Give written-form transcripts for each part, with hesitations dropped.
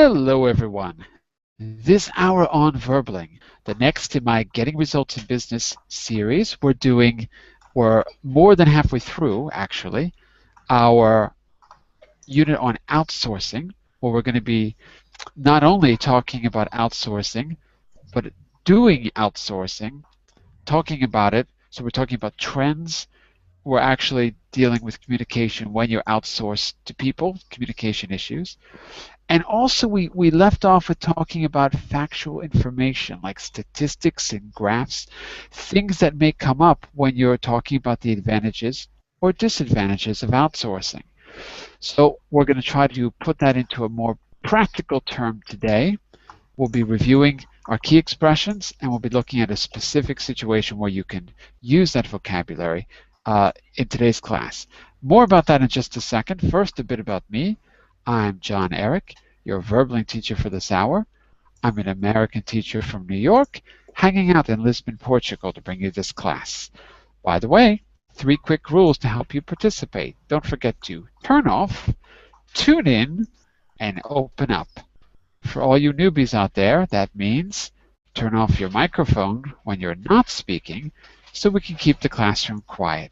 Hello everyone. This hour on Verbling, the next in my Getting Results in Business series, we're more than halfway through actually, our unit on outsourcing, where we're going to be not only talking about outsourcing, but doing outsourcing, talking about it. So we're talking about trends. We're actually dealing with communication when you're outsourced to people, communication issues. And also we left off with talking about factual information like statistics and graphs, things that may come up when you're talking about the advantages or disadvantages of outsourcing. So we're going to try to put that into a more practical term today. We'll be reviewing our key expressions, and we'll be looking at a specific situation where you can use that vocabulary in today's class. More about that in just a second. First, a bit about me. I'm John Eric, your Verbling teacher for this hour. I'm an American teacher from New York, hanging out in Lisbon, Portugal to bring you this class. By the way, 3 quick rules to help you participate. Don't forget to turn off, tune in, and open up. For all you newbies out there, that means turn off your microphone when you're not speaking so we can keep the classroom quiet.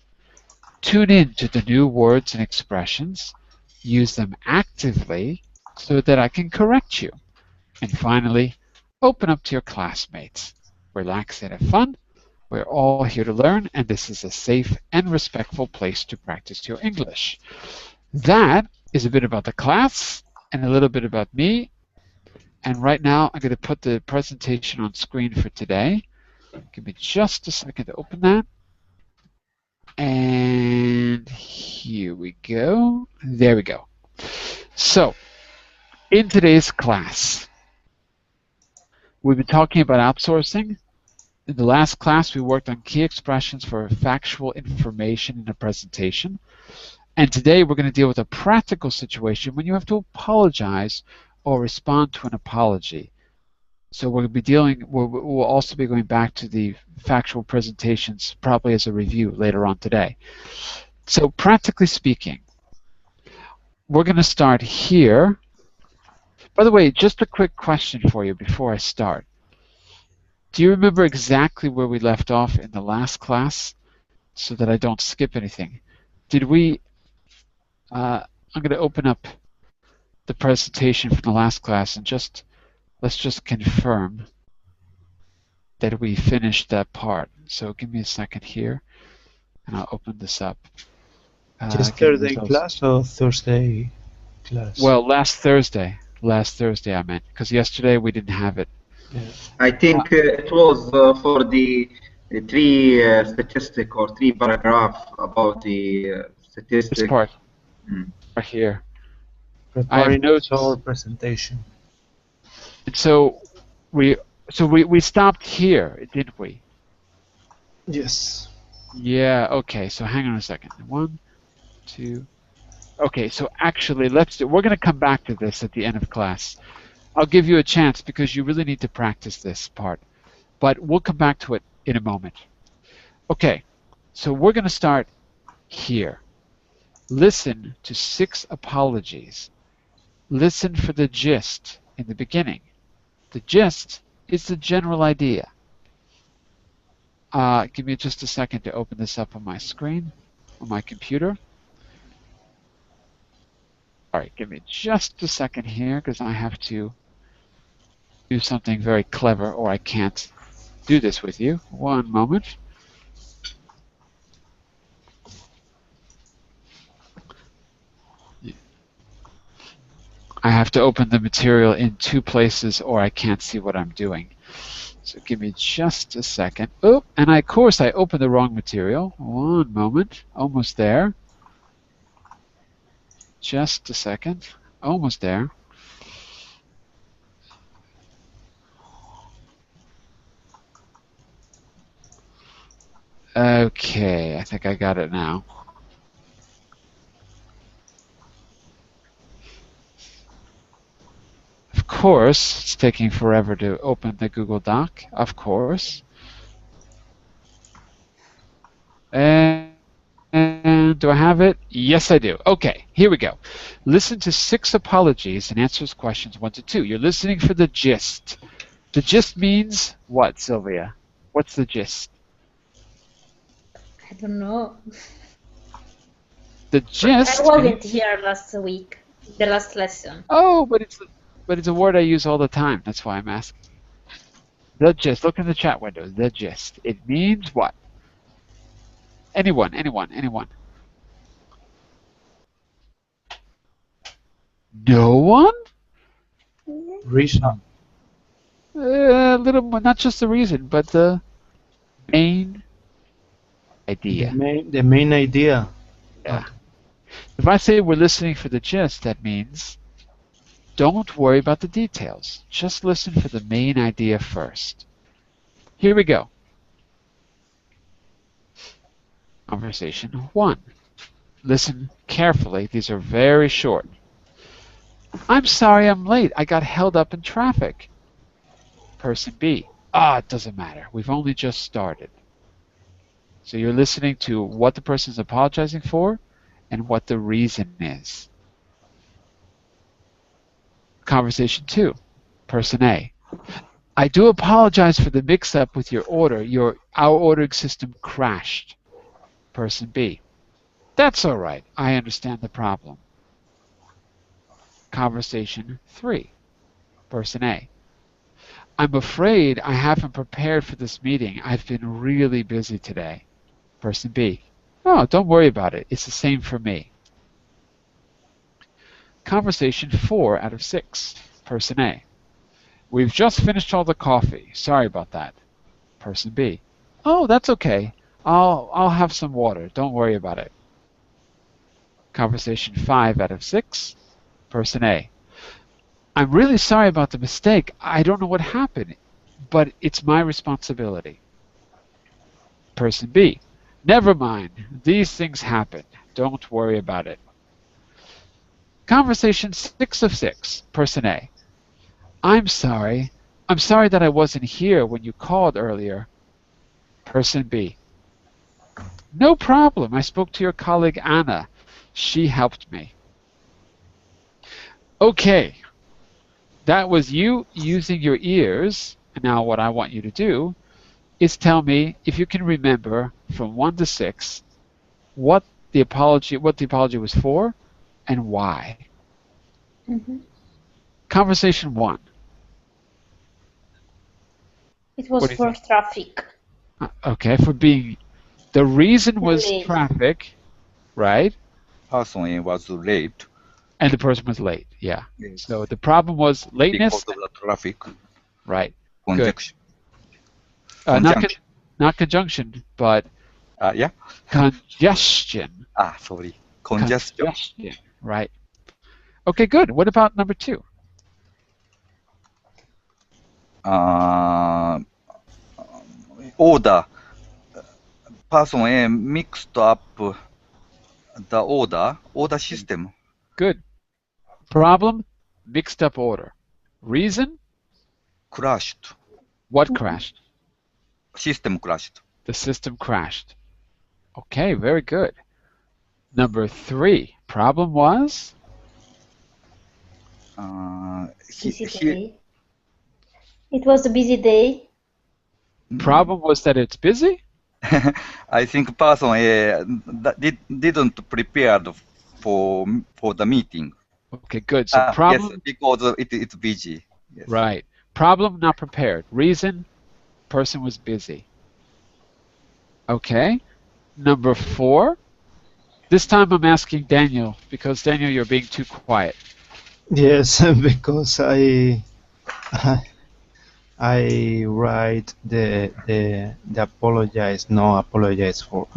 Tune in to the new words and expressions. Use them actively so that I can correct you. And finally, open up to your classmates. Relax and have fun. We're all here to learn, and this is a safe and respectful place to practice your English. That is a bit about the class and a little bit about me. And right now, I'm going to put the presentation on screen for today. Give me just a second to open that. And here we go. There we go. So, in today's class, we've been talking about outsourcing. In the last class, we worked on key expressions for factual information in a presentation. And today, we're going to deal with a practical situation when you have to apologize or respond to an apology. So we'll also be going back to the factual presentations probably as a review later on today. So practically speaking, we're going to start here. By the way, just a quick question for you before I start. Do you remember exactly where we left off in the last class so that I don't skip anything? I'm going to open up the presentation from the last class and let's just confirm that we finished that part. So give me a second here, and I'll open this up. Yesterday class or Thursday class? Well, last Thursday I meant, because yesterday we didn't have it. Yeah. I think it was for the 3 statistic or 3 paragraph about the statistics. This part, right here. Preparing notes or presentation. And so we stopped here, didn't we? Yes. Yeah. Okay. So hang on a second. 1, 2. Okay. So actually, we're going to come back to this at the end of class. I'll give you a chance because you really need to practice this part, but we'll come back to it in a moment. Okay. So we're going to start here. Listen to 6 apologies. Listen for the gist in the beginning. The gist is the general idea. Give me just a second to open this up on my screen, on my computer. All right, give me just a second here because I have to do something very clever or I can't do this with you. One moment. I have to open the material in 2 places or I can't see what I'm doing. So give me just a second. Oh, and of course I opened the wrong material. One moment. Almost there. Just a second. Almost there. Okay, I think I got it now. Of course, it's taking forever to open the Google Doc, of course. And And do I have it? Yes, I do. Okay, here we go. Listen to 6 apologies and answers questions 1 to 2. You're listening for the gist. The gist means what, Sylvia? What's the gist? I don't know. The gist. I wasn't here last week, the last lesson. Oh, but it's a word I use all the time. That's why I'm asking. The gist. Look in the chat window. The gist. It means what? Anyone? No one? Reason. A little more, not just the reason, but the main idea. The main idea. Yeah. If I say we're listening for the gist, that means don't worry about the details. Just listen for the main idea first. Here we go. Conversation 1. Listen carefully. These are very short. I'm sorry I'm late. I got held up in traffic. Person B. It doesn't matter. We've only just started. So you're listening to what the person is apologizing for and what the reason is. Conversation 2. Person A. I do apologize for the mix-up with your order. Our ordering system crashed. Person B. That's all right. I understand the problem. Conversation 3. Person A. I'm afraid I haven't prepared for this meeting. I've been really busy today. Person B. Oh, don't worry about it. It's the same for me. Conversation 4 out of 6. Person A. We've just finished all the coffee. Sorry about that. Person B. Oh, that's okay. I'll have some water. Don't worry about it. Conversation 5 out of 6. Person A. I'm really sorry about the mistake. I don't know what happened, but it's my responsibility. Person B. Never mind. These things happen. Don't worry about it. Conversation 6 of 6. Person A. I'm sorry. I'm sorry that I wasn't here when you called earlier. Person B. No problem. I spoke to your colleague Anna. She helped me. Okay. That was you using your ears. And now what I want you to do is tell me if you can remember from 1 to 6 what the apology was for and why. Mm-hmm. Conversation 1. It was for traffic. Okay, for being. The reason was late. Traffic, right? Person was late. And the person was late, yeah. Yes. So the problem was lateness. Because of the traffic. Right. Conjunction. Not conjunction, but Yeah. congestion. Sorry. Congestion. Right. Okay, good. What about number 2? Order. Person A mixed up the order system. Good. Problem, mixed up order. Reason, Crashed. what crashed? System crashed. The system crashed. Okay, very good. Number 3, problem was? Busy day. It was a busy day. Problem was that it's busy? I think person A didn't prepare for the meeting. Okay, good. So problem. Yes, because it's busy. Yes. Right. Problem, not prepared. Reason, person was busy. Okay. Number 4. This time I'm asking Daniel, because Daniel, you're being too quiet. Yes, because I write the apologize for.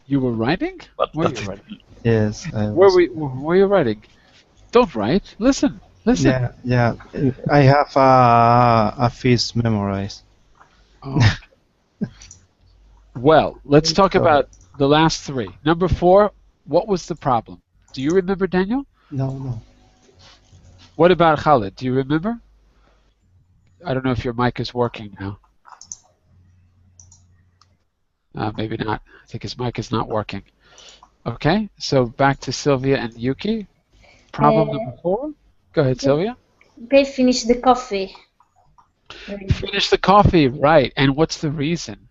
You were writing? Where were you writing? Yes. Where were you writing? Don't write. Listen. Yeah. I have a feast memorized. Oh. Well, let's talk about the last 3. Number 4, what was the problem? Do you remember, Daniel? No. What about Khalid? Do you remember? I don't know if your mic is working now. Maybe not. I think his mic is not working. Okay, so back to Sylvia and Yuki. Problem number 4. Go ahead, Sylvia. They finished the coffee. Finish the coffee, right. And what's the reason?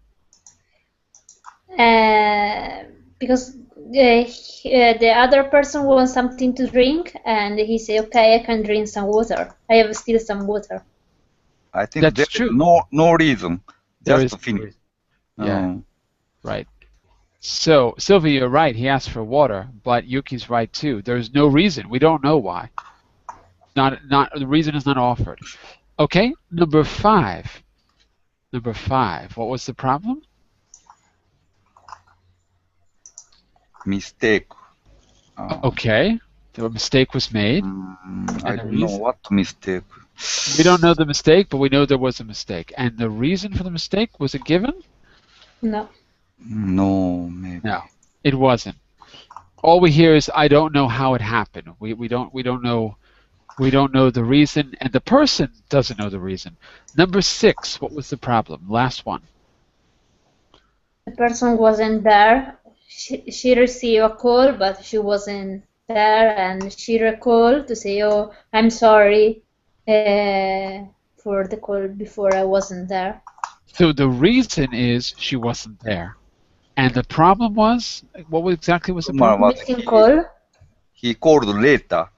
Because the other person wants something to drink, and he say, "Okay, I can drink some water. I have still some water." I think That's there true. is no reason. There Just is to no finish. reason. Yeah, right. So, Sylvia, you're right. He asked for water, but Yuki's right too. There's no reason. We don't know why. The reason is not offered. Okay, number 5. Number 5. What was the problem? Mistake. Okay, the mistake was made. I don't know what mistake. We don't know the mistake, but we know there was a mistake. And the reason for the mistake, was it given? No. No, maybe. No, it wasn't. All we hear is, "I don't know how it happened." We don't know the reason, and the person doesn't know the reason. Number 6. What was the problem? Last one. The person wasn't there. She received a call, but she wasn't there, and she recalled to say, "Oh, I'm sorry for the call before I wasn't there." So the reason is she wasn't there. And the problem was, what exactly was the problem? Missing call. He called later.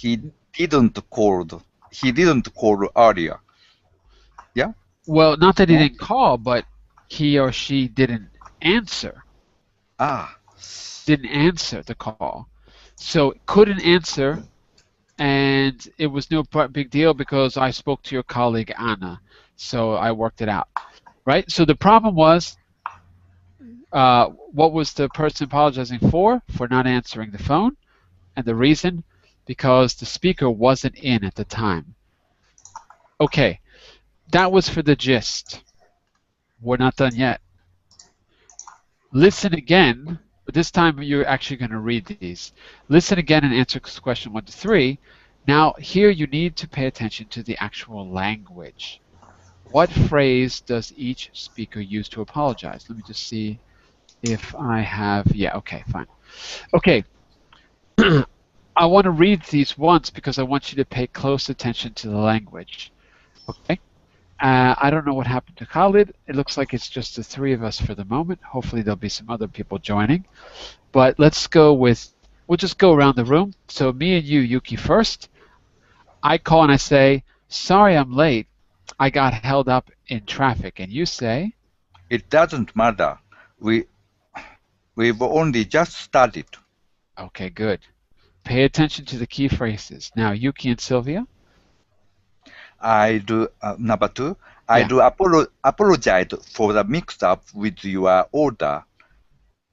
He didn't call earlier. Yeah? Well, not that he didn't call, but he or she didn't answer. Didn't answer the call. So couldn't answer, and it was no big deal because I spoke to your colleague Anna, so I worked it out. Right? So the problem was, what was the person apologizing for? For not answering the phone. And the reason? Because the speaker wasn't in at the time. Okay, that was for the gist. We're not done yet. Listen again, but this time you're actually going to read these. Listen again and answer question 1 to 3. Now, here you need to pay attention to the actual language. What phrase does each speaker use to apologize? Let me just see if I have, yeah, okay, fine. Okay, I want to read these once because I want you to pay close attention to the language. Okay? I don't know what happened to Khalid. It looks like it's just the 3 of us for the moment. Hopefully there'll be some other people joining. But let's go with, we'll just go around the room. So me and you, Yuki, first. I call and I say, "Sorry I'm late. I got held up in traffic." And you say? It doesn't matter. We've only just started. Okay, good. Pay attention to the key phrases. Now, Yuki and Sylvia? I do, number 2, I do apologize for the mix-up with your order.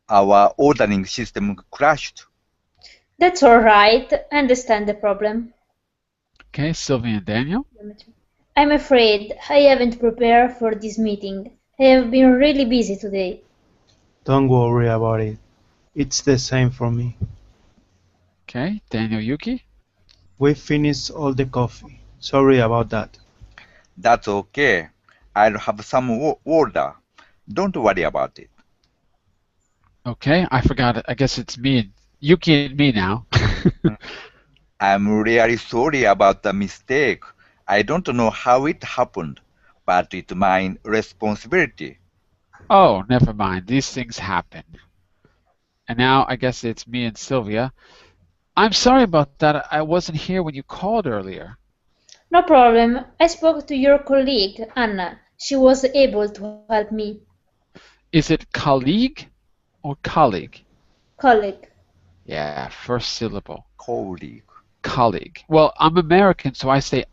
Our ordering system crashed. That's all right. I understand the problem. Okay, Sylvia and Daniel? I'm afraid I haven't prepared for this meeting. I have been really busy today. Don't worry about it. It's the same for me. Okay, Daniel, Yuki? We finished all the coffee. Sorry about that. That's okay. I'll have some order. Don't worry about it. Okay, I forgot it. I guess it's me and Yuki and me now. I'm really sorry about the mistake. I don't know how it happened, but it's my responsibility. Oh, never mind. These things happen. And now I guess it's me and Sylvia. I'm sorry about that. I wasn't here when you called earlier. No problem. I spoke to your colleague, Anna. She was able to help me. Is it colleague or colleague? Colleague. Yeah, first syllable. Colleague. Colleague. Well, I'm American, so I say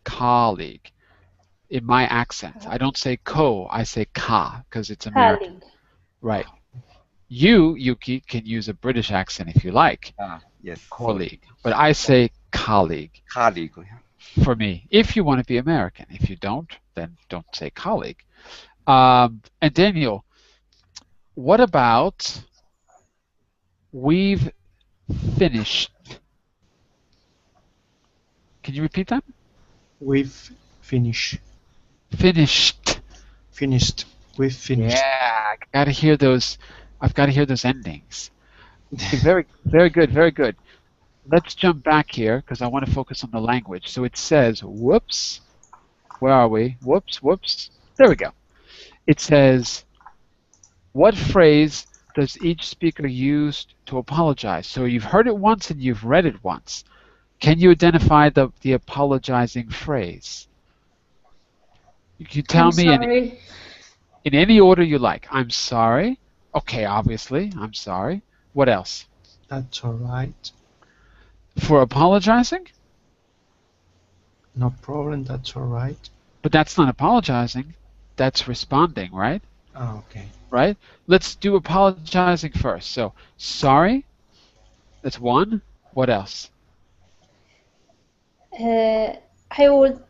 colleague in my accent. I don't say I say ka because it's American. Colleague. Right. You, Yuki, can use a British accent if you like. Yes. Colleague. But I say colleague. Colleague. For me, if you want to be American. If you don't, then don't say colleague. And Daniel, what about we've finished? Can you repeat that? We've finished. Finished. Finished. We finished. Yeah, I gotta hear those. I've got to hear those endings. Okay, very, very good, very good. Let's jump back here because I want to focus on the language. So it says, whoops. Where are we? Whoops, whoops. There we go. It says, what phrase does each speaker use to apologize? So you've heard it once and you've read it once. Can you identify the apologizing phrase? You can tell I'm me sorry. in any order you like. I'm sorry. Okay, obviously, I'm sorry. What else? That's alright. For apologizing? No problem, that's alright. But that's not apologizing. That's responding, right? Ah, okay. Right? Let's do apologizing first. So, sorry. That's one. What else? I would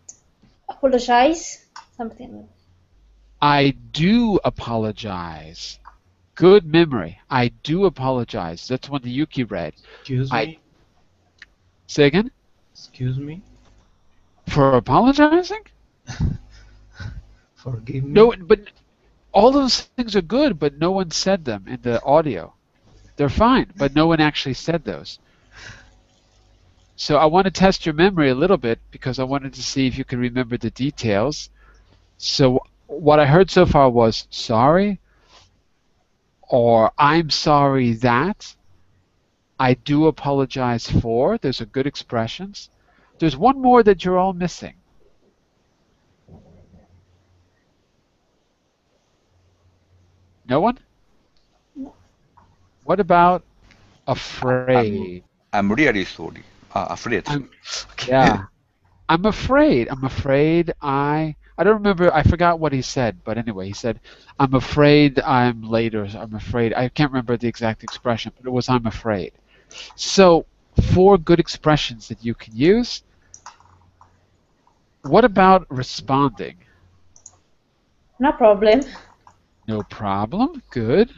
apologize. Something. I do apologize. Good memory. I do apologize. That's one that Yuki read. Excuse me? Say again? Excuse me? For apologizing? Forgive me? No, but all those things are good, but no one said them in the audio. They're fine, but no one actually said those. So I want to test your memory a little bit because I wanted to see if you can remember the details. So what I heard so far was sorry, or I'm sorry that, I do apologize for. Those are good expressions. There's one more that you're all missing. No one? What about afraid? I'm really sorry. Afraid. Okay. Yeah. I'm afraid. I don't remember. I forgot what he said, but anyway, he said, I'm afraid I'm late, or I'm afraid. I can't remember the exact expression, but it was I'm afraid. So, four good expressions that you can use. What about responding? No problem. No problem. Good.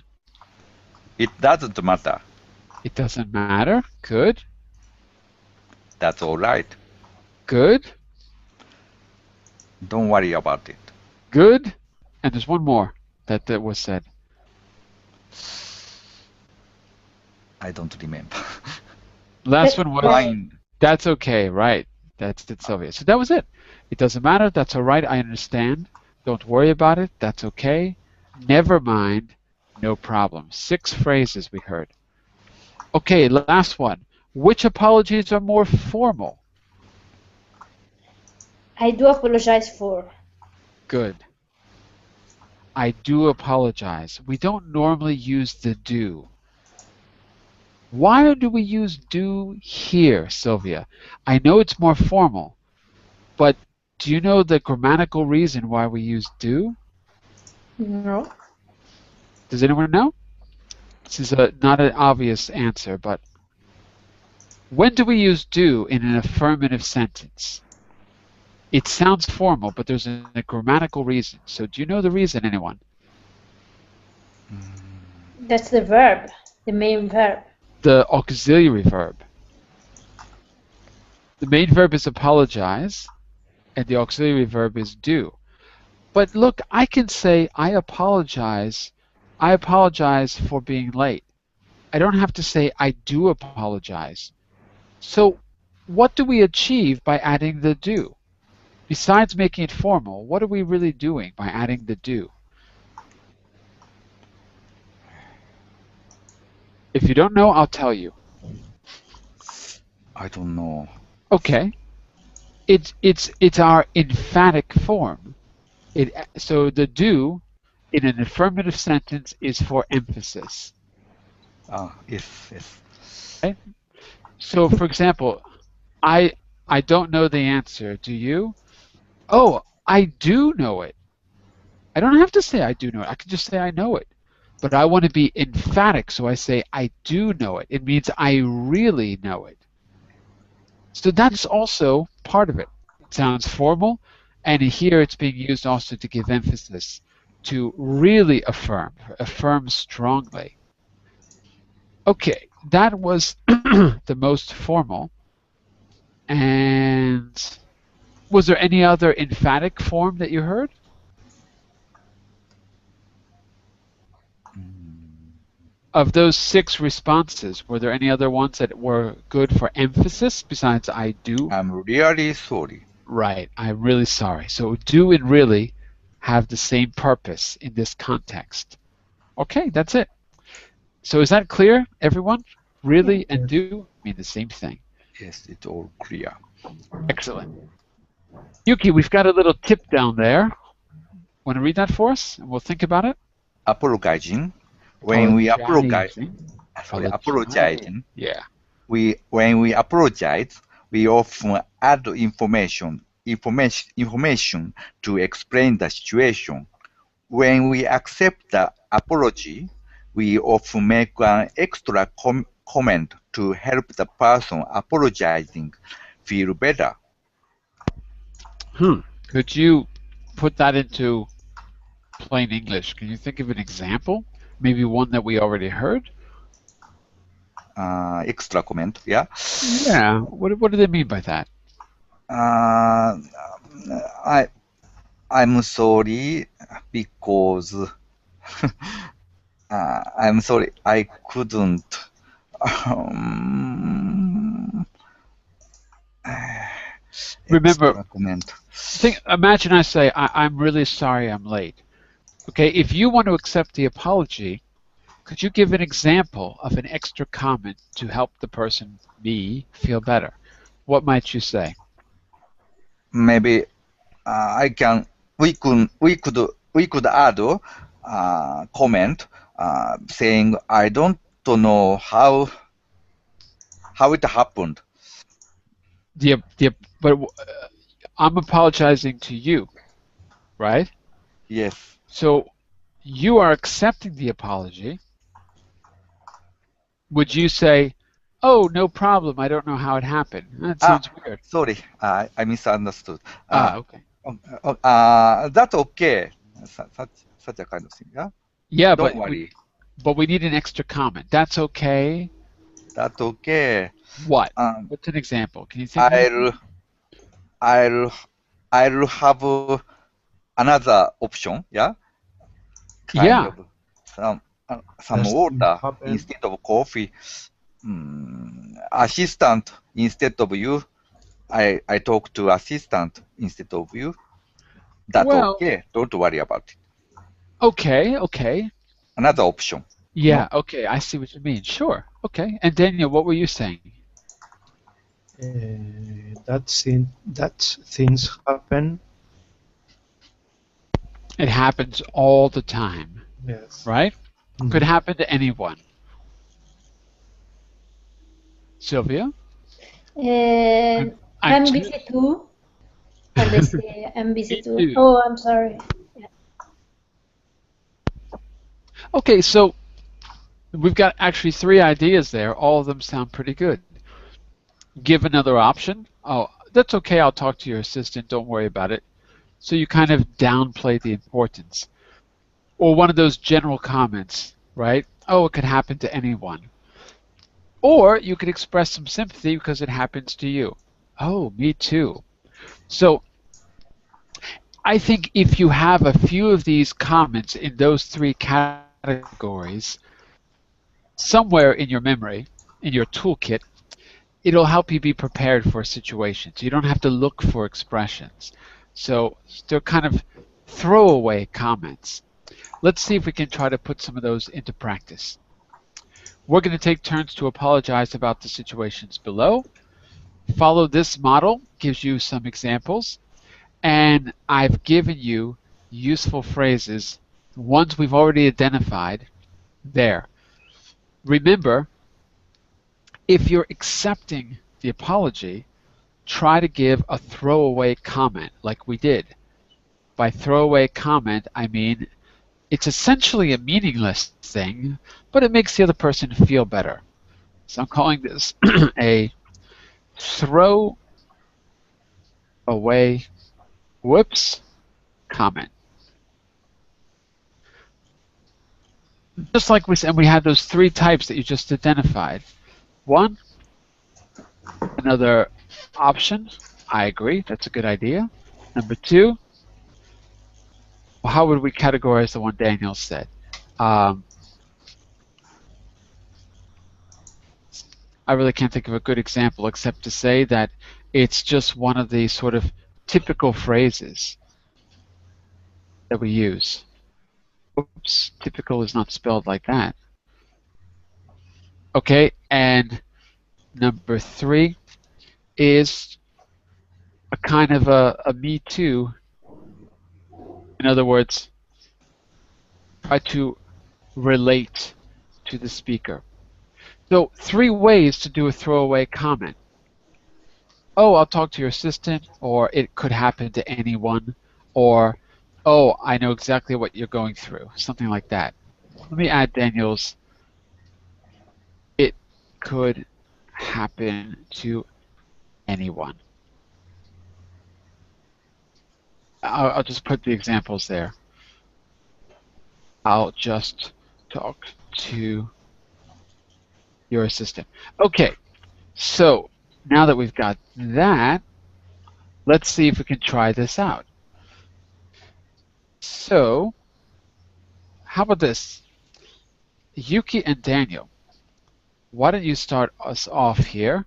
It doesn't matter. It doesn't matter. Good. That's all right. Good. Don't worry about it. Good. And there's one more that was said. I don't remember. Last one was, Fine. that's okay, right? That's it, Sylvia. So that was it. It doesn't matter. That's all right. I understand. Don't worry about it. That's okay. Never mind. No problem. 6 phrases we heard. Okay, last one. Which apologies are more formal? I do apologize for. Good. I do apologize. We don't normally use the do. Why do we use do here, Sylvia? I know it's more formal, but do you know the grammatical reason why we use do? No. Does anyone know? This is not an obvious answer, but when do we use do in an affirmative sentence? It sounds formal, but there's a grammatical reason. So do you know the reason, anyone? That's the verb, the main verb. The auxiliary verb. The main verb is apologize, and the auxiliary verb is do. But look, I can say I apologize for being late. I don't have to say I do apologize. So what do we achieve by adding the do? Besides making it formal, what are we really doing by adding the do? If you don't know, I'll tell you. I don't know. Okay. It's our emphatic form. So the do in an affirmative sentence is for emphasis. Yes. Okay? So for example, I don't know the answer. Do you? Oh, I do know it. I don't have to say I do know it. I can just say I know it. But I want to be emphatic, so I say I do know it. It means I really know it. So that's also part of it. It sounds formal, and here it's being used also to give emphasis, to really affirm strongly. Okay, that was the most formal. And was there any other emphatic form that you heard? Of those 6 responses, were there any other ones that were good for emphasis besides I do? I'm really sorry. Right, I'm really sorry. So do and really have the same purpose in this context. Okay, that's it. So is that clear, everyone? Really and do mean the same thing. Yes, it's all clear. Excellent. Yuki, we've got a little tip down there. Want to read that for us? And we'll think about it. Apologizing. When we apologize, Apologizing. Yeah. when we apologize, we often add information to explain the situation. When we accept the apology, we often make an extra comment to help the person apologizing feel better. Could you put that into plain English? Can you think of an example? Maybe one that we already heard? Extra comment, yeah? Yeah. What do they mean by that? I'm sorry because I'm sorry I couldn't. Remember, comment. imagine I say, I'm really sorry I'm late. Okay, if you want to accept the apology, could you give an example of an extra comment to help the person, me, feel better? What might you say? Maybe we could add comment saying I don't know how it happened. But I'm apologizing to you, right? Yes. So you are accepting the apology. Would you say, oh, no problem, I don't know how it happened? That sounds weird. Sorry, I misunderstood. Okay. That's okay. Such a kind of thing, yeah? Yeah, don't worry. But we need an extra comment. That's okay. That's okay. What? What's an example? Can you think of I'll have another option, yeah? Of some water instead of coffee. Assistant instead of you. I talk to assistant instead of you. That's okay. Don't worry about it. Okay. Another option. Yeah, no? Okay. I see what you mean. Sure. Okay. And Daniel, what were you saying? That things happen. It happens all the time. Yes. Right? Mm-hmm. Could happen to anyone. Sylvia? I'm busy too. And they say, I'm busy too. Oh, I'm sorry. Yeah. Okay, so we've got actually 3 ideas there. All of them sound pretty good. Give another option. Oh, that's okay. I'll talk to your assistant. Don't worry about it. So you kind of downplay the importance. Or one of those general comments, right? Oh, it could happen to anyone. Or you could express some sympathy because it happens to you. Oh, me too. So I think if you have a few of these comments in those 3 categories, somewhere in your memory, in your toolkit, it'll help you be prepared for situations. You don't have to look for expressions. So they're kind of throwaway comments. Let's see if we can try to put some of those into practice. We're going to take turns to apologize about the situations below. Follow this model, gives you some examples, and I've given you useful phrases, ones we've already identified there. Remember, if you're accepting the apology, try to give a throwaway comment like we did. By throwaway comment, I mean it's essentially a meaningless thing, but it makes the other person feel better. So I'm calling this a throw away, whoops, comment. Just like we said, we had those 3 types that you just identified. 1, another option. I agree, that's a good idea. Number 2, how would we categorize the one Daniel said? I really can't think of a good example except to say that it's just one of the sort of typical phrases that we use. Oops, typical is not spelled like that. Okay, and number 3 is a kind of a me too. In other words, try to relate to the speaker. So 3 ways to do a throwaway comment. Oh, I'll talk to your assistant, or it could happen to anyone, or oh, I know exactly what you're going through, something like that. Let me add Daniel's it could happen to anyone. I'll just put the examples there. I'll just talk to your assistant. Okay, so now that we've got that, let's see if we can try this out. So, how about this? Yuki and Daniel, why don't you start us off here?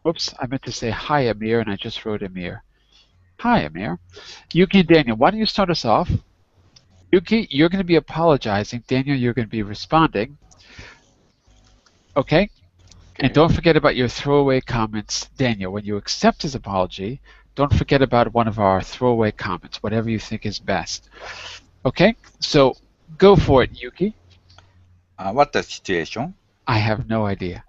Oops, I meant to say hi, Amir, and I just wrote Amir. Hi, Amir. Yuki and Daniel, why don't you start us off? Yuki, you're going to be apologizing. Daniel, you're going to be responding. Okay? And don't forget about your throwaway comments. Daniel, when you accept his apology, don't forget about one of our throwaway comments, whatever you think is best. Okay? So go for it, Yuki. What the situation? I have no idea.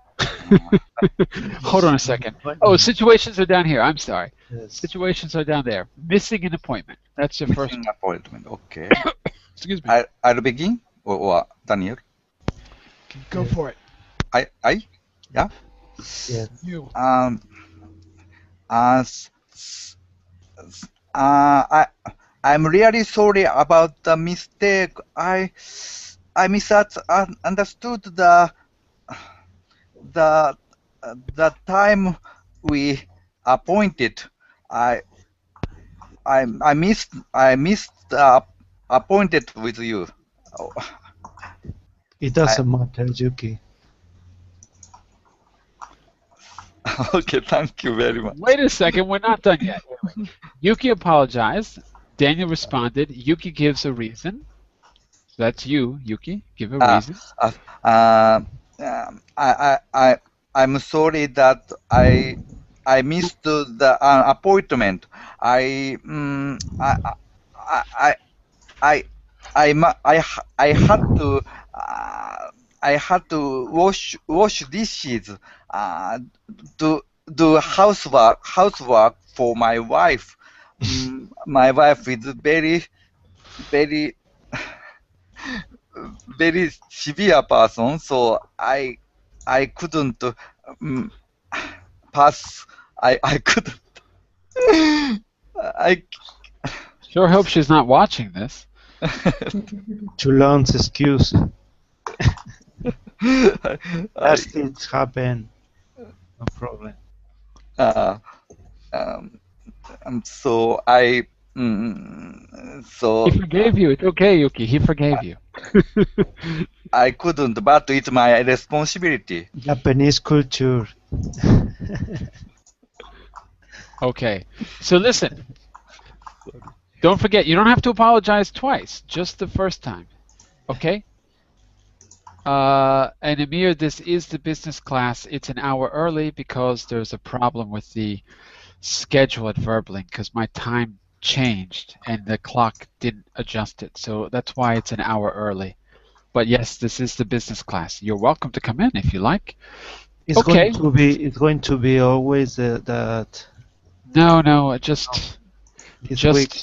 Hold on a second. Oh, situations are down here. I'm sorry. Yes. Situations are down there. Missing an appointment. That's your first. Missing appointment. Okay. Excuse me. I'll begin, or Daniel. Go for it. Yeah. Yes. You. I'm really sorry about the mistake. I misunderstood the time we appointed. I missed appointed with you. It doesn't matter, Yuki. Okay, thank you very much. Wait a second. We're not done yet. Yuki apologized. Daniel responded. Yuki gives a reason. So that's you, Yuki. Give a reason. I'm sorry that I missed the appointment. I had to wash dishes, do housework for my wife. My wife is very severe person, so I couldn't pass. I couldn't. I Sure hope she's not watching this. Too long excuse. As things happen, no problem. So He forgave you. It's okay, Yuki. He forgave you. I couldn't, but it's my responsibility. Japanese culture. Okay. So listen. Don't forget, you don't have to apologize twice. Just the first time. Okay? And Amir, this is the business class. It's an hour early because there's a problem with the schedule at Verbling because my time changed and the clock didn't adjust it. So that's why it's an hour early. But yes, this is the business class. You're welcome to come in if you like. It's Okay. going to be always that. No, just This week.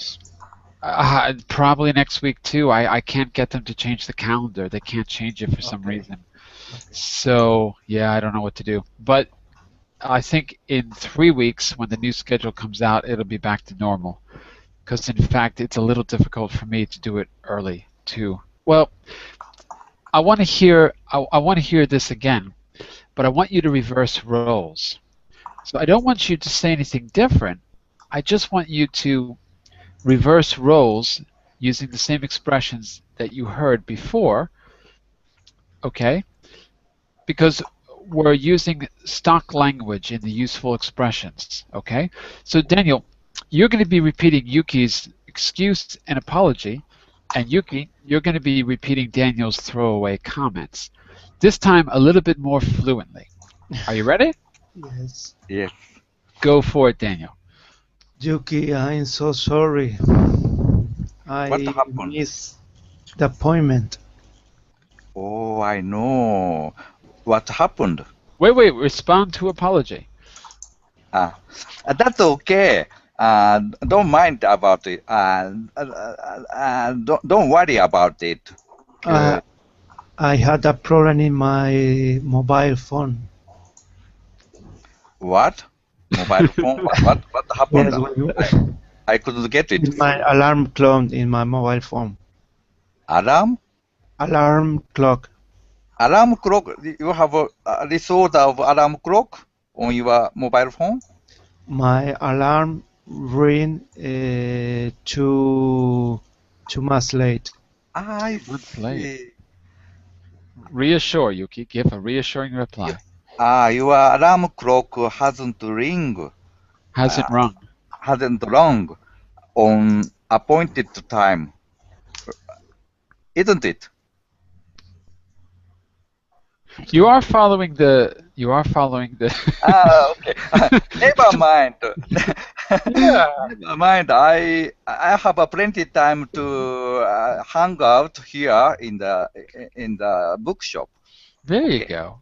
probably next week too. I can't get them to change the calendar. They can't change it for some reason. So yeah, I don't know what to do. But I think in 3 weeks, when the new schedule comes out, it'll be back to normal. Because in fact, it's a little difficult for me to do it early too. Well, I want to hear this again, but I want you to reverse roles. So I don't want you to say anything different. I just want you to reverse roles using the same expressions that you heard before. Okay? Because we're using stock language in the useful expressions, okay? So Daniel, you're going to be repeating Yuki's excuse and apology, and Yuki, you're going to be repeating Daniel's throwaway comments. This time a little bit more fluently. Are you ready? Yes. Yes. Go for it, Daniel. Yuki, I'm so sorry. What I happened? missed the appointment. Oh, I know. What happened? Wait, respond to apology. That's okay. Don't mind about it. Don't worry about it. Uh, I had a problem in my mobile phone. What? Mobile phone? What happened? Yes, I couldn't get it. in my alarm clock in my mobile phone. Alarm? Alarm clock. Alarm clock? You have a result of alarm clock on your mobile phone? My alarm ring 2 months late. I Months late. see. Reassure, Yuki. Give a reassuring reply. Your alarm clock hasn't ring. Hasn't rung. Hasn't rung on appointed time, isn't it? You are following the. Okay. Never mind. Yeah. Never mind. I have a plenty time to hang out here in the bookshop. There you Okay. go.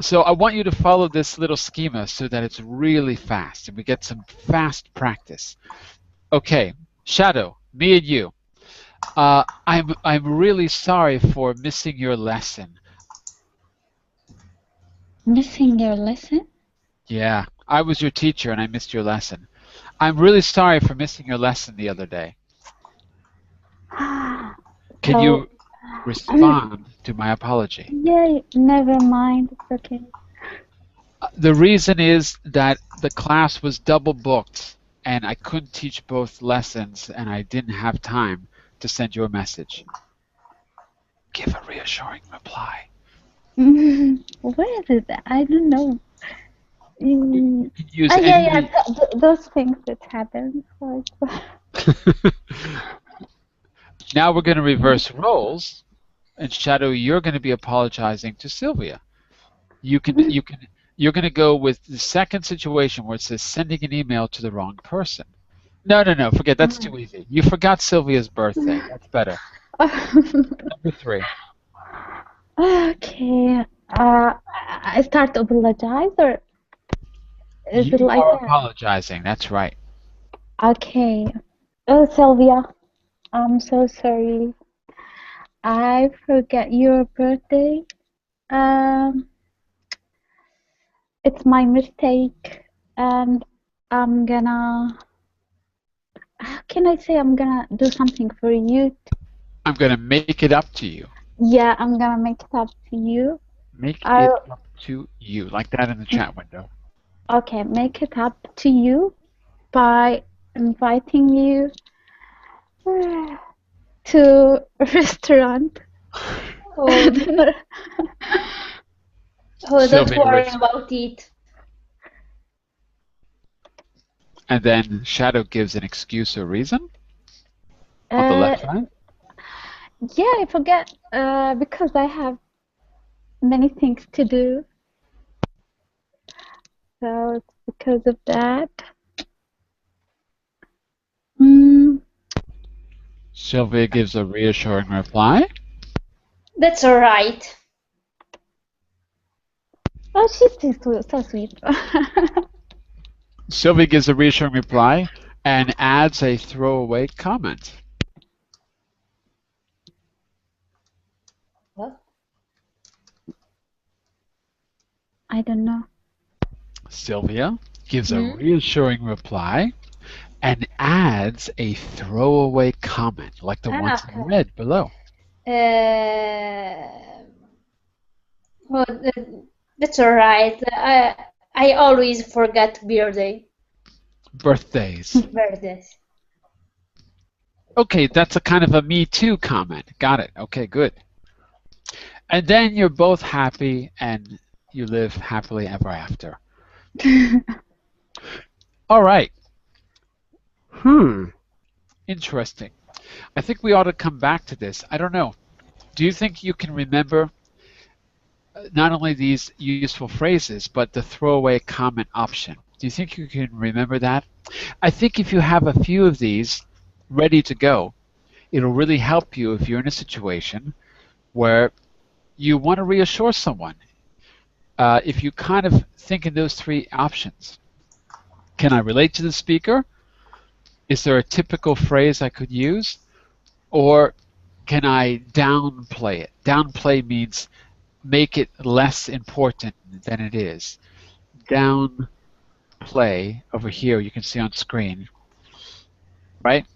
So I want you to follow this little schema so that it's really fast and we get some fast practice. Okay, Shadow, me and you. I'm really sorry for missing your lesson. Missing your lesson? Yeah, I was your teacher and I missed your lesson. I'm really sorry for missing your lesson the other day. Can you respond to my apology? Yeah, never mind. It's okay. The reason is that the class was double booked and I couldn't teach both lessons and I didn't have time to send you a message. Give a reassuring reply. Where is it? I don't know. You can use Yeah. Those things that happen. Now we're going to reverse roles, and Shadow, you're going to be apologizing to Sylvia. You're going to go with the second situation where it says sending an email to the wrong person. No, forget, that's too easy. You forgot Sylvia's birthday. That's better. Number 3. Okay. I start to apologize, or is it You like are that? apologizing. That's right. Okay. Oh, Sylvia, I'm so sorry. I forget your birthday. It's my mistake, and I'm gonna. How can I say I'm gonna do something for you? I'm going to make it up to you. Yeah, I'm gonna make it up to you. Make it up to you, like that in the chat window. Okay, make it up to you by inviting you to a restaurant. Oh, don't Sylvia worry was- about it. And then Shadow gives an excuse or reason on the left side. Yeah, I forget because I have many things to do. So it's because of that. Sylvia gives a reassuring reply. That's all right. Oh, she's so sweet. Sylvia gives a reassuring reply and adds a throwaway comment. What? I don't know. Sylvia gives a reassuring reply and adds a throwaway comment, like the ones Okay. read below. Well, that's all right. I always forget Birthdays. birthdays. Okay, that's a kind of a me too comment. Got it. Okay, good. And then you're both happy and you live happily ever after. All right. Interesting. I think we ought to come back to this. I don't know. Do you think you can remember not only these useful phrases, but the throwaway comment option? Do you think you can remember that? I think if you have a few of these ready to go, it'll really help you if you're in a situation where you want to reassure someone. If you kind of think in those three options, can I relate to the speaker? Is there a typical phrase I could use? Or can I downplay it? Downplay means make it less important than it is. Downplay over here, you can see on screen, right?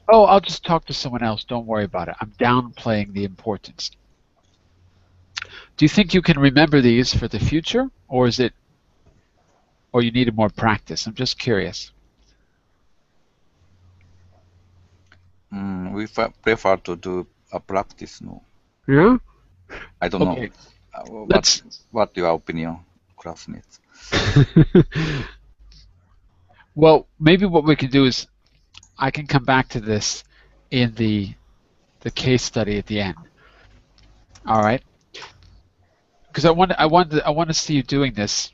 Oh, I'll just talk to someone else. Don't worry about it. I'm downplaying the importance. Do you think you can remember these for the future, or is it, or you needed more practice? I'm just curious. We prefer to do a practice. No, Yeah. I don't Okay. know. Let's. What your opinion, classmates? Well, maybe what we can do is I can come back to this in the case study at the end. All right. Because I want to see you doing this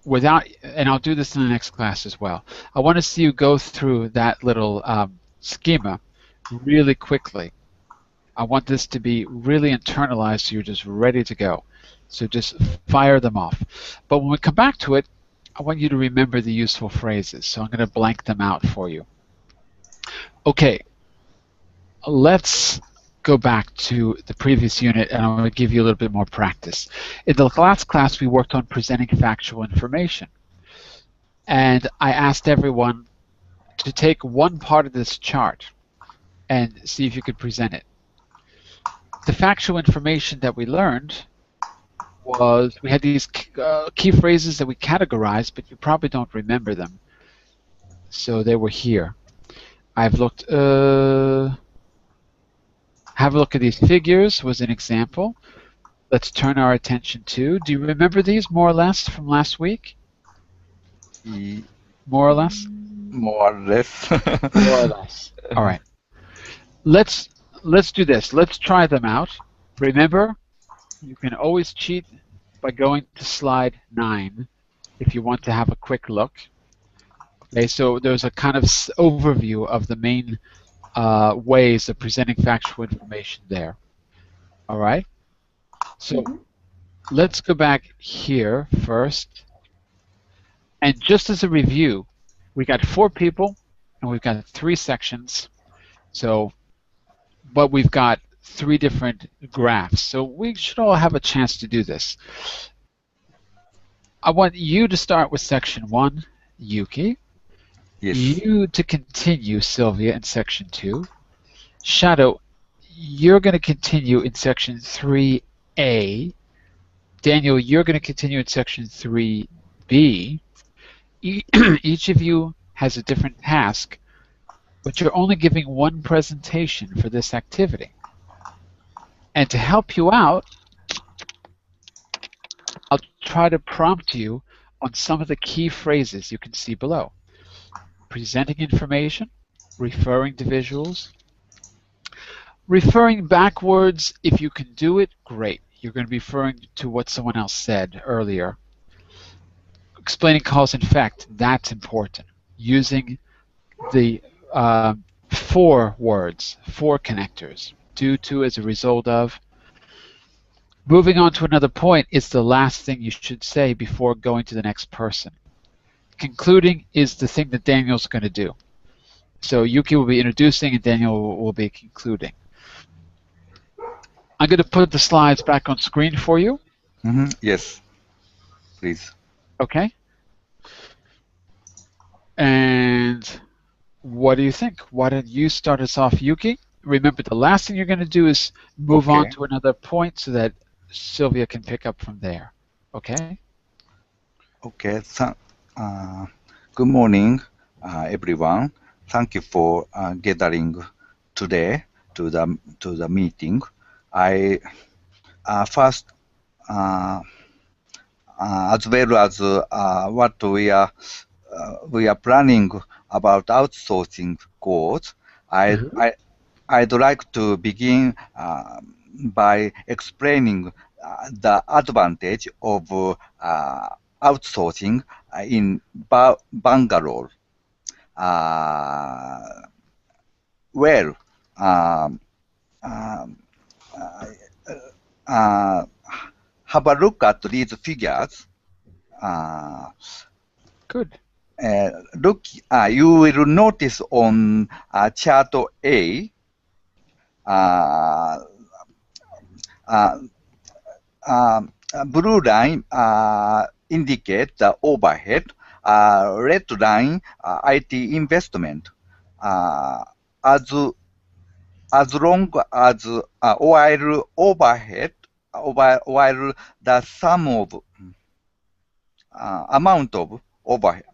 without, and I'll do this in the next class as well. I want to see you go through that little schema really quickly. I want this to be really internalized so you're just ready to go. So just fire them off. But when we come back to it, I want you to remember the useful phrases. So I'm going to blank them out for you. Okay, let's go back to the previous unit and I'm going to give you a little bit more practice. In the last class, we worked on presenting factual information. And I asked everyone to take one part of this chart and see if you could present it. The factual information that we learned was we had these key phrases that we categorized, but you probably don't remember them. So they were here. I've looked, have a look at these figures was an example. Let's turn our attention to, do you remember these more or less from last week? More or less? More or less. More or less. All right. Let's do this. Let's try them out. Remember, you can always cheat by going to slide 9 if you want to have a quick look. Okay, so there's a kind of overview of the main ways of presenting factual information there. All right? So let's go back here first. And just as a review, we got 4 people and we've got 3 sections. So, but we've got 3 different graphs. So we should all have a chance to do this. I want you to start with section 1, Yuki. Yes. You to continue, Sylvia, in section 2. Shadow, you're going to continue in section 3A. Daniel, you're going to continue in section 3B. Each of you has a different task, but you're only giving one presentation for this activity. And to help you out, I'll try to prompt you on some of the key phrases you can see below. Presenting information, referring to visuals, referring backwards. If you can do it, great. You're going to be referring to what someone else said earlier. Explaining cause and effect, that's important. Using the 4 words, 4 connectors. Due to, as a result of. Moving on to another point is the last thing you should say before going to the next person. Concluding is the thing that Daniel's going to do. So Yuki will be introducing and Daniel will be concluding. I'm going to put the slides back on screen for you. Yes, please. Okay. And what do you think? Why don't you start us off, Yuki? Remember, the last thing you're going to do is move on to another point so that Sylvia can pick up from there. Okay? Okay. Good morning, everyone. Thank you for gathering today to the meeting. I first, as well as what we are planning about outsourcing goals, I'd like to begin by explaining the advantage of outsourcing in Bangalore. Well, um, um, have a look at these figures. Good. Look, you will notice on chart A, blue line indicates the overhead, red line IT investment. As long as while overhead, while the sum of amount of overhead,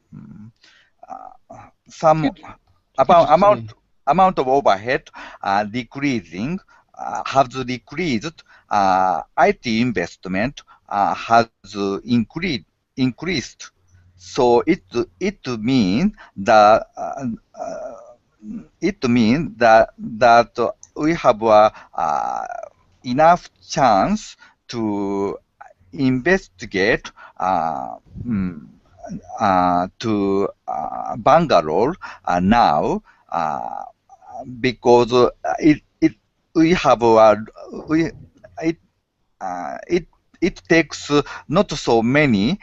amount of overhead decreasing has decreased. IT investment has increased. So it means that we have enough chance to investigate to Bangalore now because we have it takes not so many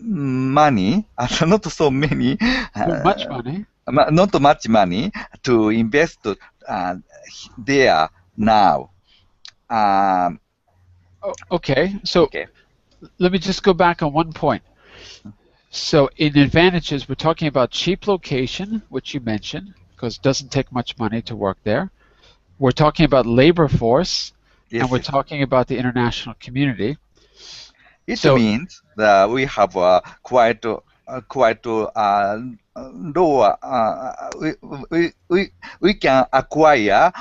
money, not so many, much money, not much money to invest there now. Okay, so let me just go back on one point. So in advantages, we're talking about cheap location, which you mentioned, because it doesn't take much money to work there. We're talking about labor force, and we're talking about the international community. It means that we have quite lower. We can acquire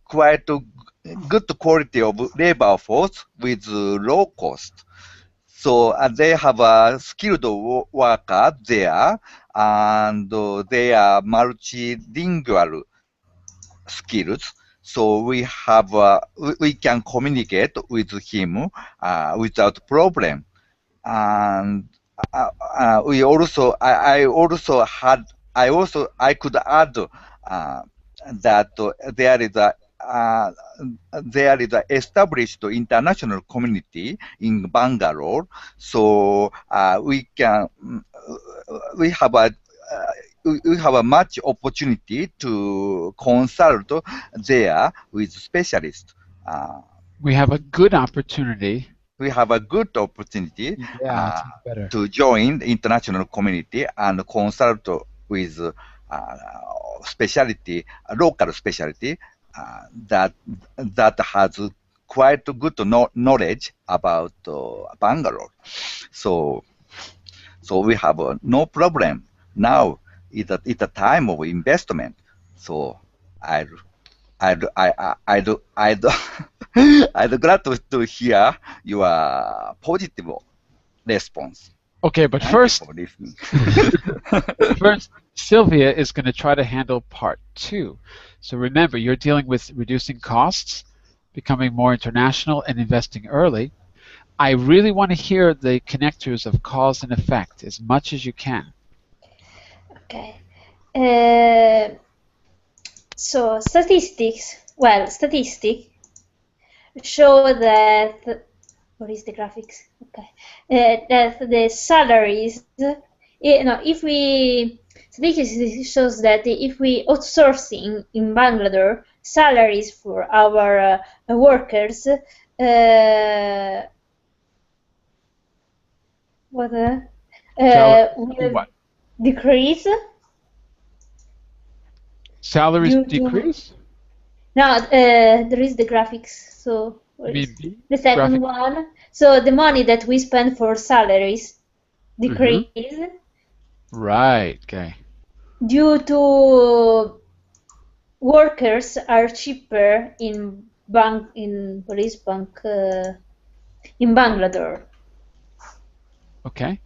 quite good quality of labor force with low cost. So they have a skilled worker there, and they are multilingual skills. So we have we can communicate with him without problem. And we also I could add that there is a established international community in Bangalore, so we have a much opportunity to consult there with specialists. We have a good opportunity. We have a good opportunity to join the international community and consult with specialty, local specialty that has quite good knowledge about Bangalore. So we have no problem now. It's a time of investment. So I'd glad to hear your positive response. Okay, but first, Sylvia is going to try to handle part 2. So remember, you're dealing with reducing costs, becoming more international, and investing early. I really want to hear the connectors of cause and effect as much as you can. Okay. So statistics show that, what is the graphics? Okay. That the salaries, statistics shows that if we outsourcing in Bangalore, salaries for our workers will decrease. Salaries decrease? No, there is the graphics. So the second one. So the money that we spend for salaries decrease. Right. Okay. Due to workers are cheaper in bank in police bank in Bangladesh. Okay.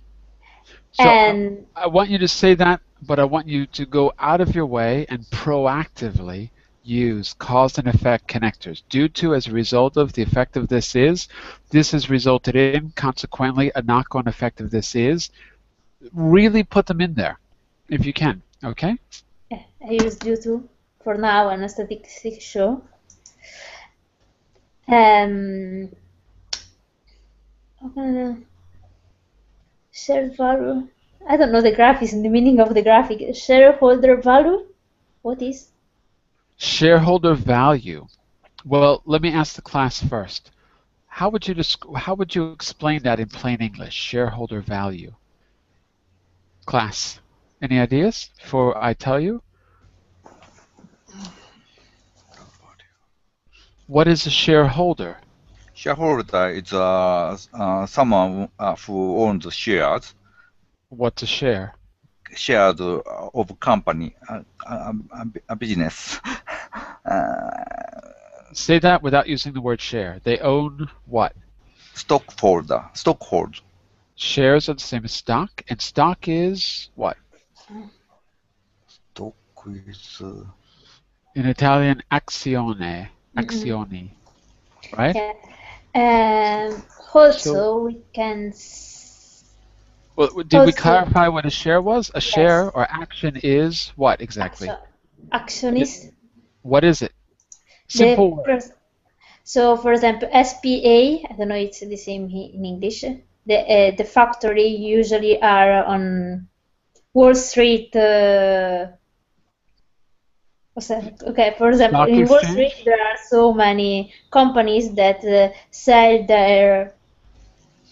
So And I want you to say that, but I want you to go out of your way and proactively use cause and effect connectors. Due to, as a result of, the effect of this has resulted in, consequently, a knock-on effect of this is. Really put them in there, if you can, okay? I use due to for now and a statistic show. Okay, share value. I don't know the graphics and the meaning of the graphic. Shareholder value? What is? Shareholder value. Well, let me ask the class first. How would you explain that in plain English? Shareholder value. Class, any ideas before I tell you? What is a shareholder? Shareholder is someone who owns shares. What's a share? Shares of company, a business. Say that without using the word share. They own what? Stockholder. Shares are the same as stock, and stock is what? Stock is In Italian, azione. Azioni. Right? Yeah. Also, we can. Well, did we clarify what a share was? A share or action is what exactly? Action is. What is it? Simple word. So, for example, SPA, I don't know, it's the same in English. The factory usually are on Wall Street. Okay, for example, Stock in Wall exchange? Street there are so many companies that sell their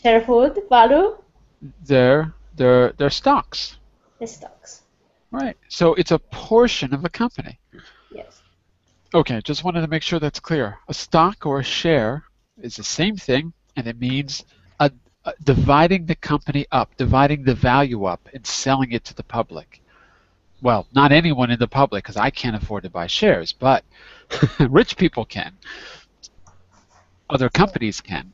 shareholder value. Their stocks. The stocks. Right. So it's a portion of a company. Yes. Okay, just wanted to make sure that's clear. A stock or a share is the same thing, and it means dividing the company up, dividing the value up, and selling it to the public. Well, not anyone in the public, because I can't afford to buy shares, but rich people can. Other companies can.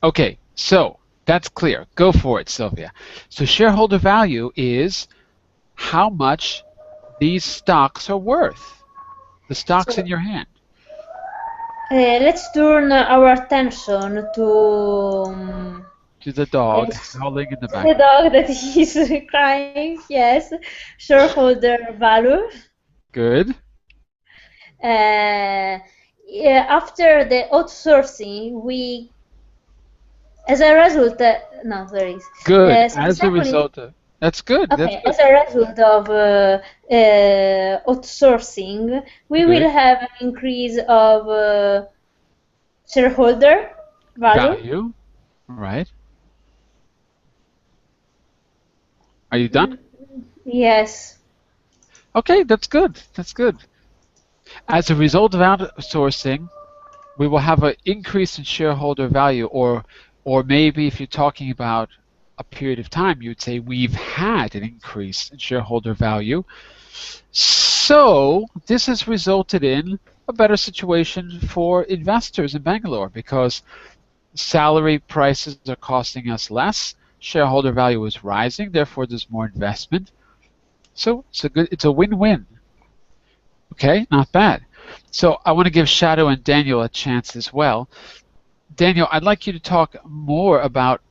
Okay, so that's clear. Go for it, Sylvia. So shareholder value is how much these stocks are worth. The stocks in your hand. Let's turn our attention to the dog howling in the background. The dog that is crying, yes. Shareholder value. Good. Yeah, after the outsourcing, we, as a result, no, sorry. Good. As a result of, that's good. Okay, that's as good. a result of outsourcing, we will have an increase of shareholder value. Right. Are you done? Yes. Okay, that's good. That's good. As a result of outsourcing, we will have an increase in shareholder value, or maybe if you're talking about a period of time, you would say we've had an increase in shareholder value. So this has resulted in a better situation for investors in Bangalore because salary prices are costing us less, shareholder value is rising, therefore there's more investment. So it's a win-win. Okay, not bad. So I want to give Shadow and Daniel a chance as well. Daniel, I'd like you to talk more about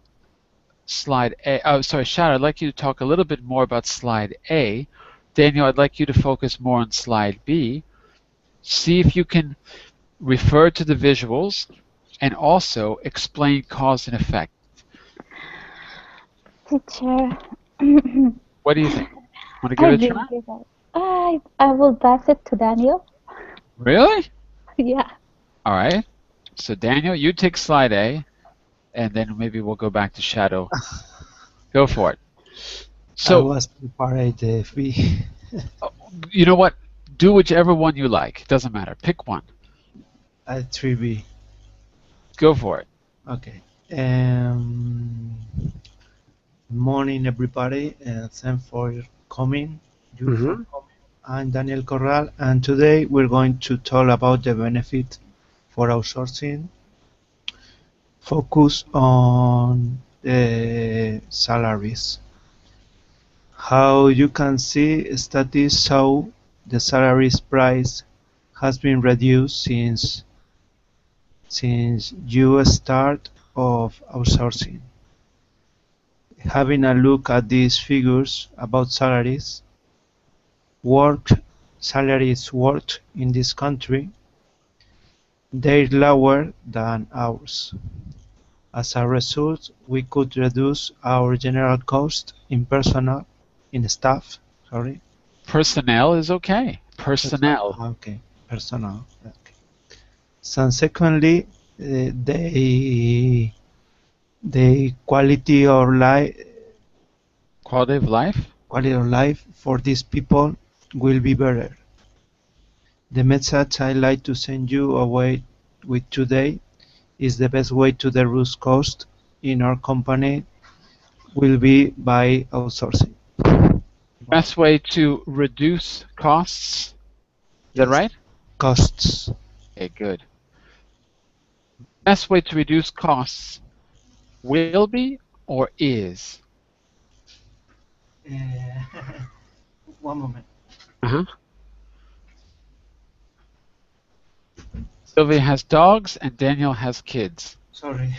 slide A. Oh, sorry, Shadow, I'd like you to talk a little bit more about slide A. Daniel, I'd like you to focus more on slide B. See if you can refer to the visuals and also explain cause and effect. Teacher. What do you think? Want to give it a try? I will pass it to Daniel. Really? Yeah. All right. So Daniel, you take slide A, and then maybe we'll go back to Shadow. Go for it. So I was prepared B. You know what? Do whichever one you like. It doesn't matter. Pick one. 3B. Go for it. Okay. Morning, everybody. Thanks for coming. I'm Daniel Corral, and today we're going to talk about the benefit for outsourcing focus on the salaries. How you can see, studies show the salaries price has been reduced since you start of outsourcing. Having a look at these figures about salaries worked in this country, they're lower than ours. As a result, we could reduce our general cost in staff, sorry. Personnel is okay. Personnel. Okay, personnel. Okay. So secondly, the quality of life for these people will be better. The message I like to send you away with today is the best way to reduce cost in our company will be by outsourcing. Best way to reduce costs. Is that right? Costs. Okay, good. Best way to reduce costs will be or is? One moment. Sylvia has dogs and Daniel has kids. Sorry.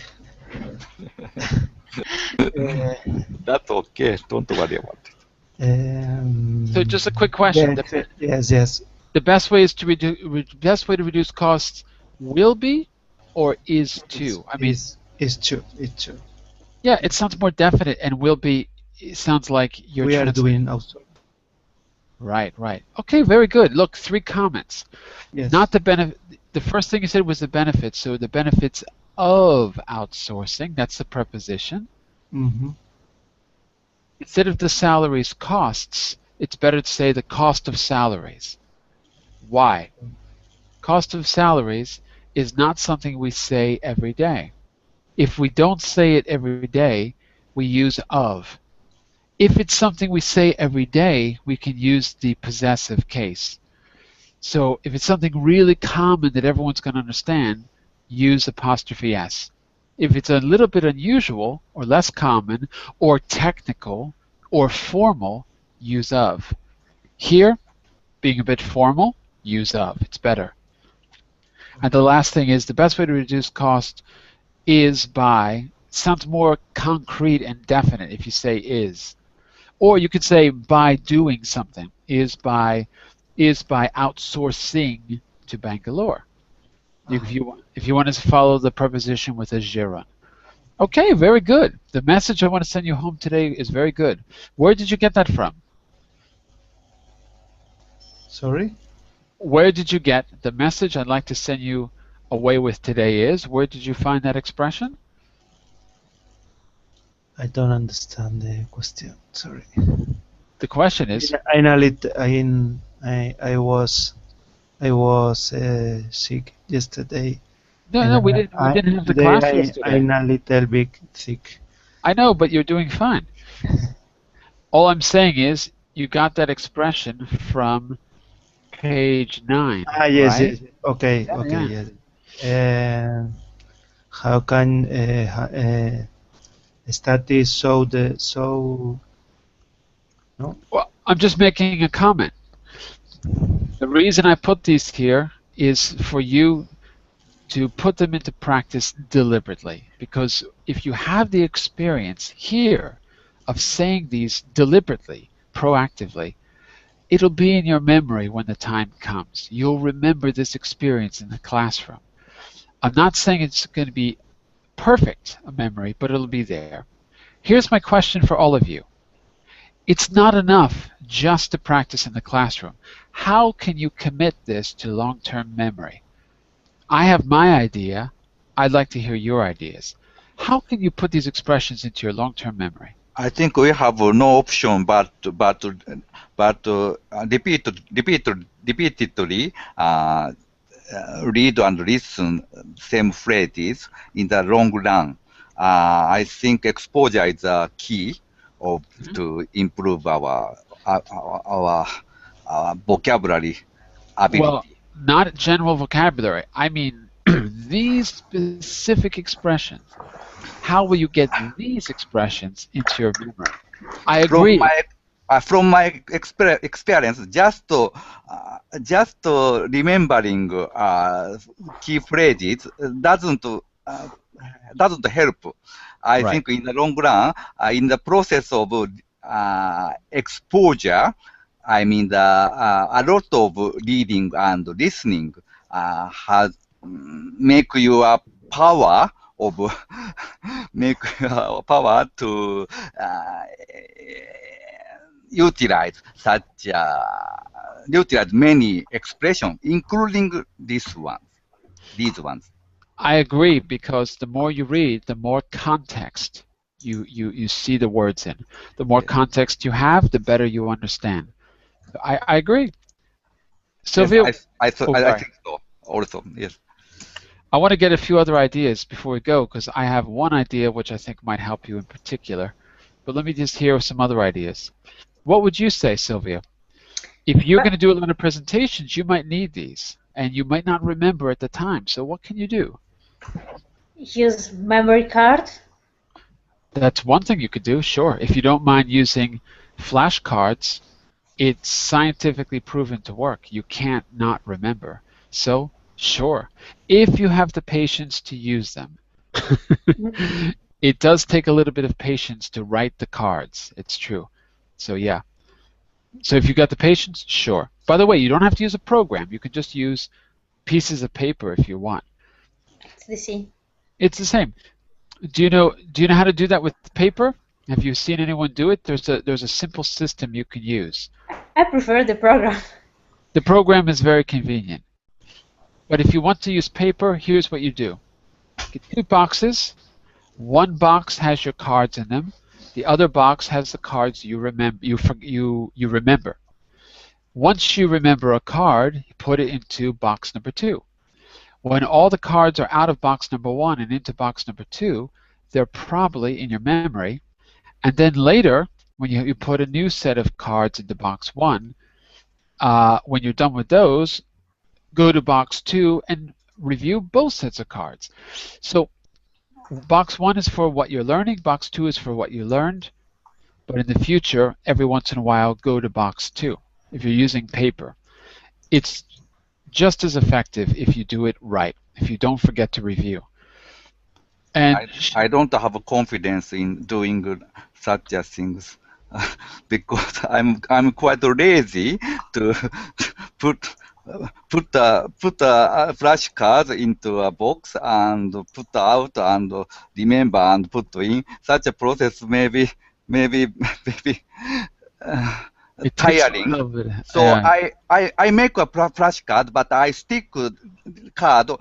That's okay. Don't worry about it. So just a quick question. Yes. The best way to reduce costs will be or is to? I mean, is to. Yeah, it sounds more definite, and will be. It sounds like we are doing outsourcing. Right. Okay, very good. Look, 3 comments. Yes. Not the benefit. The first thing you said was the benefits. So the benefits of outsourcing. That's the preposition. Mm-hmm. Instead of the salaries costs, it's better to say the cost of salaries. Why? Cost of salaries is not something we say every day. If we don't say it every day, we use of. If it's something we say every day, we can use the possessive case. So if it's something really common that everyone's going to understand, use apostrophe S. If it's a little bit unusual or less common or technical or formal, use of. Here, being a bit formal, use of. It's better. And the last thing is the best way to reduce cost is by. Sounds more concrete and definite if you say is. Or you could say by doing something, is by outsourcing to Bangalore. If you want to follow the preposition with a gerund. Okay, very good. The message I want to send you home today is very good. Where did you get that from? Sorry? Where did you get the message I'd like to send you away with today is? Where did you find that expression? I don't understand the question. Sorry. The question is. I was sick yesterday. No, we didn't have the class yesterday. I'm a little bit sick. I know, but you're doing fine. All I'm saying is you got that expression from page 9. Yes, right? yes. Okay, yes. How can studies show no? Well, I'm just making a comment. The reason I put these here is for you to put them into practice deliberately, because if you have the experience here of saying these deliberately, proactively, it'll be in your memory when the time comes. You'll remember this experience in the classroom. I'm not saying it's going to be perfect a memory, but it'll be there. Here's my question for all of you. It's not enough just to practice in the classroom. How can you commit this to long-term memory? I have my idea. I'd like to hear your ideas. How can you put these expressions into your long-term memory? I think we have no option but repeatedly read and listen same phrases in the long run. I think exposure is a key to improve our vocabulary ability. Well, not general vocabulary. I mean these specific expressions. How will you get these expressions into your memory? I agree. From my experience, just remembering key phrases doesn't help. I Right. think in the long run, in the process of exposure, I mean a lot of reading and listening has make your power of make your power to utilize utilize many expressions, including these ones. I agree, because the more you read, the more context you see the words in. The more Yes, context you have, the better you understand. I agree. yes, Sylvia, oh, I sorry. think so. Also, yes. I want to get a few other ideas before we go, because I have one idea which I think might help you in particular. But let me just hear some other ideas. What would you say, Sylvia? If you're going to do a lot of presentations, you might need these, and you might not remember at the time. So what can you do? Use memory card. That's one thing you could do, sure. If you don't mind using flashcards, it's scientifically proven to work. You can't not remember. So, sure, if you have the patience to use them. It does take a little bit of patience to write the cards. It's true. So, yeah. So if you've got the patience, sure. By the way, you don't have to use a program. You can just use pieces of paper if you want. It's the same. It's the same. Do you know how to do that with paper? Have you seen anyone do it? There's a simple system you can use. I prefer the program. The program is very convenient. But if you want to use paper, here's what you do. Get two boxes. One box has your cards in them. The other box has the cards you remember. You remember. Once you remember a card, you put it into box number 2. When all the cards are out of box number 1 and into box number 2, they're probably in your memory. And then later, when you put a new set of cards into box 1, when you're done with those, go to box 2 and review both sets of cards. So box 1 is for what you're learning, box 2 is for what you learned, but in the future, every once in a while, go to box 2 if you're using paper. It's just as effective if you do it right, if you don't forget to review. And I don't have confidence in doing such as things because I'm quite lazy to put flashcards into a box and put out and remember and put in. Such a process maybe it takes a tiring. little bit. So I make a flashcard, but I stick card to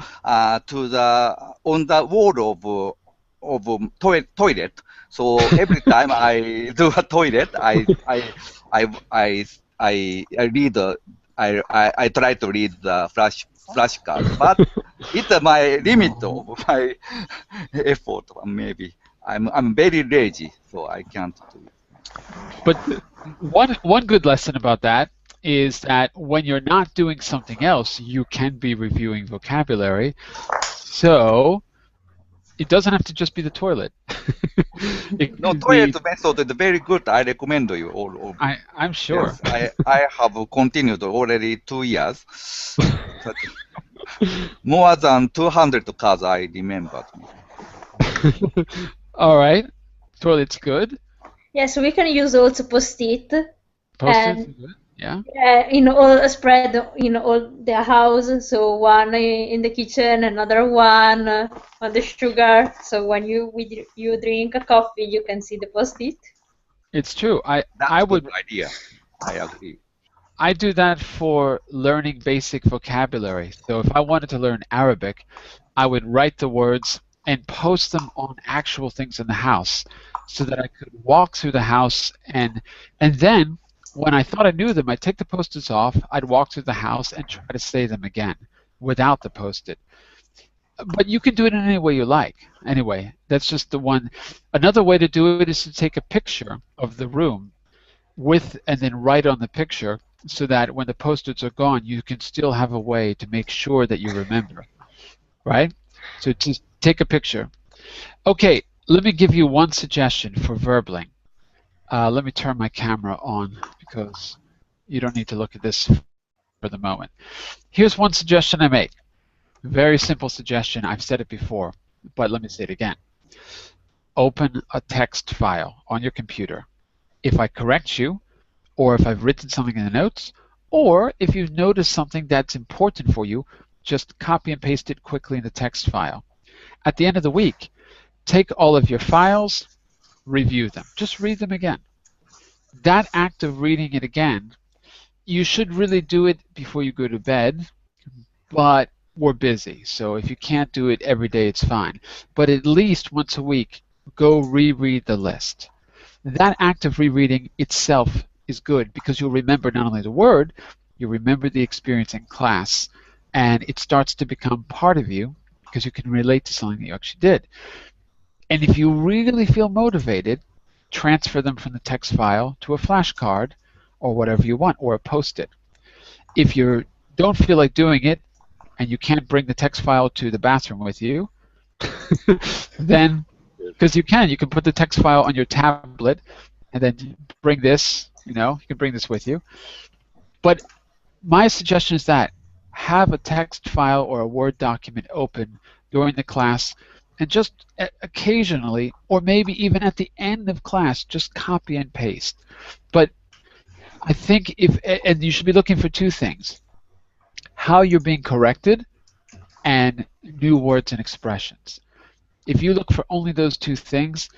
the on the wall of toilet. So every time I do a toilet, I read I try to read the flashcard, but it's my limit of my effort. Maybe I'm very lazy, so I can't do it. But one good lesson about that is that when you're not doing something else, you can be reviewing vocabulary. So it doesn't have to just be the toilet. It No, could be, toilet method is very good. I recommend you all. I'm sure. Yes, I have continued already 2 years. More than 200 cards I remembered. All right. Toilet's good. Yeah, so we can use also post-it Post-its, and good. Yeah. in all spread in all the house. So one in the kitchen, another one on the sugar. So when you drink a coffee, you can see the post-it. It's true. That's I a would good idea. I agree. I do that for learning basic vocabulary. So if I wanted to learn Arabic, I would write the words and post them on actual things in the house so that I could walk through the house and then when I thought I knew them, I'd take the post-its off, I'd walk through the house and try to say them again without the post-it. But you can do it in any way you like. Anyway, that's just the one. Another way to do it is to take a picture of the room and then write on the picture so that when the post-its are gone, you can still have a way to make sure that you remember, right? So just take a picture. Okay, let me give you one suggestion for verbling. Let me turn my camera on because you don't need to look at this for the moment. Here's one suggestion I make. Very simple suggestion. I've said it before, but let me say it again. Open a text file on your computer. If I correct you, or if I've written something in the notes, or if you've noticed something that's important for you, just copy and paste it quickly in the text file. At the end of the week, take all of your files, review them. Just read them again. That act of reading it again, you should really do it before you go to bed, but we're busy. So if you can't do it every day, it's fine. But at least once a week, go reread the list. That act of rereading itself is good because you'll remember not only the word, you'll remember the experience in class, and it starts to become part of you because you can relate to something that you actually did. And if you really feel motivated, transfer them from the text file to a flashcard or whatever you want, or a post-it. If you don't feel like doing it and you can't bring the text file to the bathroom with you, then, because you can put the text file on your tablet and then bring this, you can bring this with you. But my suggestion is that have a text file or a Word document open during the class, and just occasionally, or maybe even at the end of class, just copy and paste. But I think and you should be looking for two things: how you're being corrected and new words and expressions. If you look for only those two things,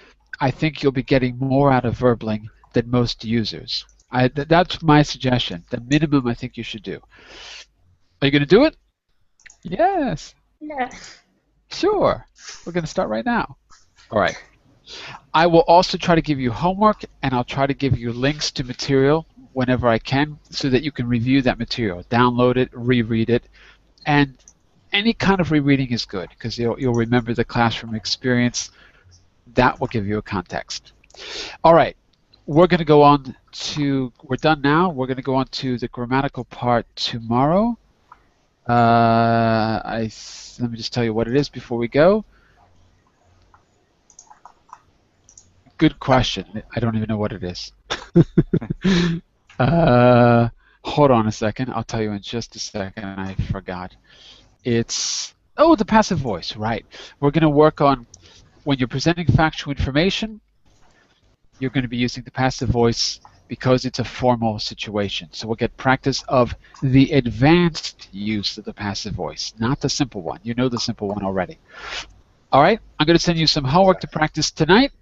I think you'll be getting more out of verbling than most users. That's my suggestion. The minimum I think you should do. Are you going to do it? Yes. Yeah. Sure. We're going to start right now. All right. I will also try to give you homework, and I'll try to give you links to material whenever I can so that you can review that material, download it, reread it, and any kind of rereading is good because you'll remember the classroom experience. That will give you a context. All right. We're going to go on to, we're done now. We're going to go on to the grammatical part tomorrow. Let me just tell you what it is before we go. Good question. I don't even know what it is. Hold on a second. I'll tell you in just a second. I forgot. It's, the passive voice, right. We're going to work on when you're presenting factual information, you're going to be using the passive voice because it's a formal situation. So we'll get practice of the advanced use of the passive voice, not the simple one. You know the simple one already. All right, I'm going to send you some homework to practice tonight.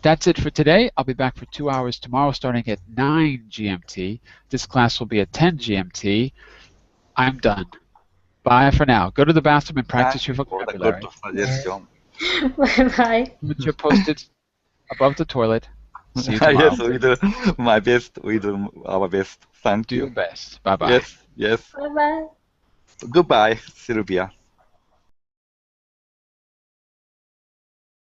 That's it for today. I'll be back for 2 hours tomorrow starting at 9 GMT. This class will be at 10 GMT. I'm done. Bye for now. Go to the bathroom and practice your vocabulary. Good suggestion. Bye-bye. Put your post-its above the toilet. See you tomorrow. Yes, we do my best. We do our best. Thank Do you. your best. Bye-bye. Yes, yes. Bye-bye. Goodbye, Sylvia.